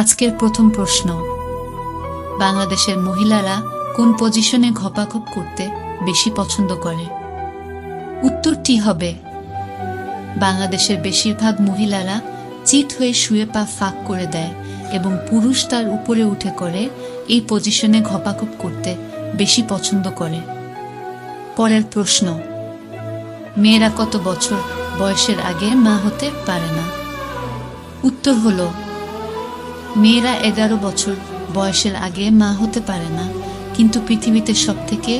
আজকের প্রথম প্রশ্ন, বাংলাদেশের মহিলারা কোন পজিশনে ঘপাঘপ করতে বেশি পছন্দ করে? উত্তরটি হবে, বাংলাদেশের বেশিরভাগ মহিলারা চিত হয়ে শুয়ে পা ফাঁক করে দেয় এবং পুরুষ তার উপরে উঠে করে এই পজিশনে ঘপাঘপ করতে বেশি পছন্দ করে। পরের প্রশ্ন, মেয়েরা কত বছর বয়সের আগে মা হতে পারে না? উত্তর হলো, মেয়েরা 11 বছর বয়সের আগে মা হতে পারে না, কিন্তু পৃথিবীতে সবথেকে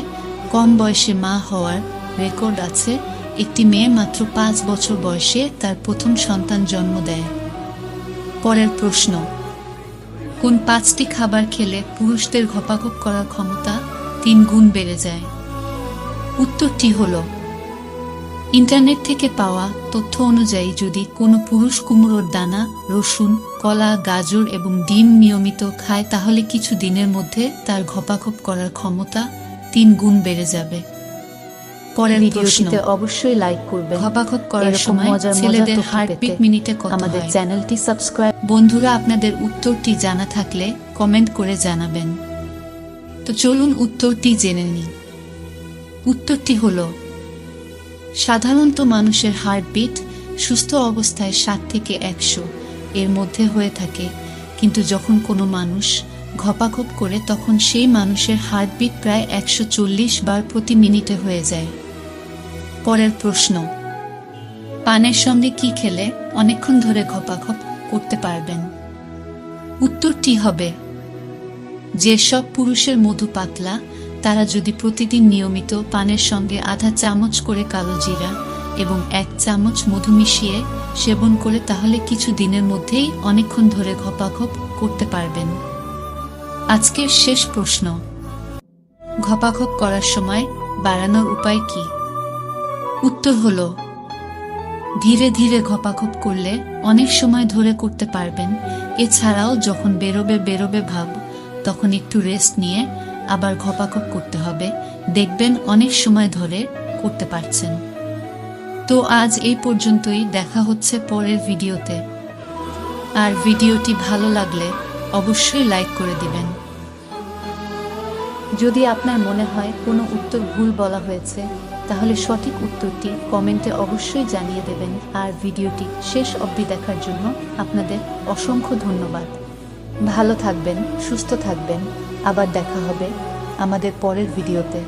কম বয়সে মা হওয়ার রেকর্ড আছে। একটি মেয়ে মাত্র 5 বছর বয়সে তার প্রথম সন্তান জন্ম দেয়। পরের প্রশ্ন, কোন 5টি খাবার খেলে পুরুষদের ঘপাঘপ করার ক্ষমতা 3 গুণ বেড়ে যায়? উত্তরটি হলো, ইন্টারনেট থেকে পাওয়া তথ্য অনুযায়ী যদি কোনো পুরুষ কুমড়োর দানা, রসুন, কলা, গাজর এবং ডিম নিয়মিত খায় তাহলে কিছু দিনের মধ্যে তার ঘপাঘপ করার ক্ষমতা 3 গুণ বেড়ে যাবে। পরের ভিডিওটিতে অবশ্যই লাইক করবেন। ঘপাঘপ করার সময় ছেলেদের হার্টবিট মিনিটে কত আমাদের হয়? চ্যানেলটি সাবস্ক্রাইব। বন্ধুরা, আপনাদের উত্তরটি জানা থাকলে কমেন্ট করে জানাবেন। তো চলুন উত্তরটি জেনে নিই। উত্তরটি হলো, সাধারণত মানুষের হার্টবিট সুস্থ অবস্থায় 60 থেকে 100 এর মধ্যে হয়ে থাকে, কিন্তু যখন কোনো মানুষ ঘপাঘপ করে তখন সেই মানুষের হার্টবিট প্রায় 140 বার প্রতি মিনিটে হয়ে যায়। পরের প্রশ্ন, পানের সঙ্গে কি খেলে অনেকক্ষণ ধরে ঘপাঘপ করতে পারবেন? উত্তরটি হবে, যেসব পুরুষের মধু পাতলা তারা যদি প্রতিদিন নিয়মিত পানের সঙ্গে আধা চামচ করে কালো জিরা এবং 1 চামচ মধু মিশিয়ে সেবন করে তাহলে কিছু দিনের মধ্যেই অনেকক্ষণ ধরে ঘপাঘপ করতে পারবেন। আজকের শেষ প্রশ্ন, ঘপাঘপ করার সময় বাড়ানোর উপায় কি? উত্তর হলো, ধীরে ধীরে ঘপাঘপ করলে অনেক সময় ধরে করতে পারবেন। এছাড়াও যখন বেরোবে ভাব তখন একটু রেস্ট নিয়ে আবার ঘপাঘপ করতে হবে, দেখবেন অনেক সময় ধরে করতে পারছেন। তো আজ এই পর্যন্তই, দেখা হচ্ছে পরের ভিডিওতে। আর ভিডিওটি ভালো লাগলে অবশ্যই লাইক করে দিবেন। যদি আপনার মনে হয় কোনো উত্তর ভুল বলা হয়েছে তাহলে সঠিক উত্তরটি কমেন্টে অবশ্যই জানিয়ে দেবেন। আর ভিডিওটি শেষ অবধি দেখার জন্য আপনাদের অসংখ্য ধন্যবাদ। ভালো থাকবেন, সুস্থ থাকবেন। আবার দেখা হবে আমাদের পরের ভিডিওতে।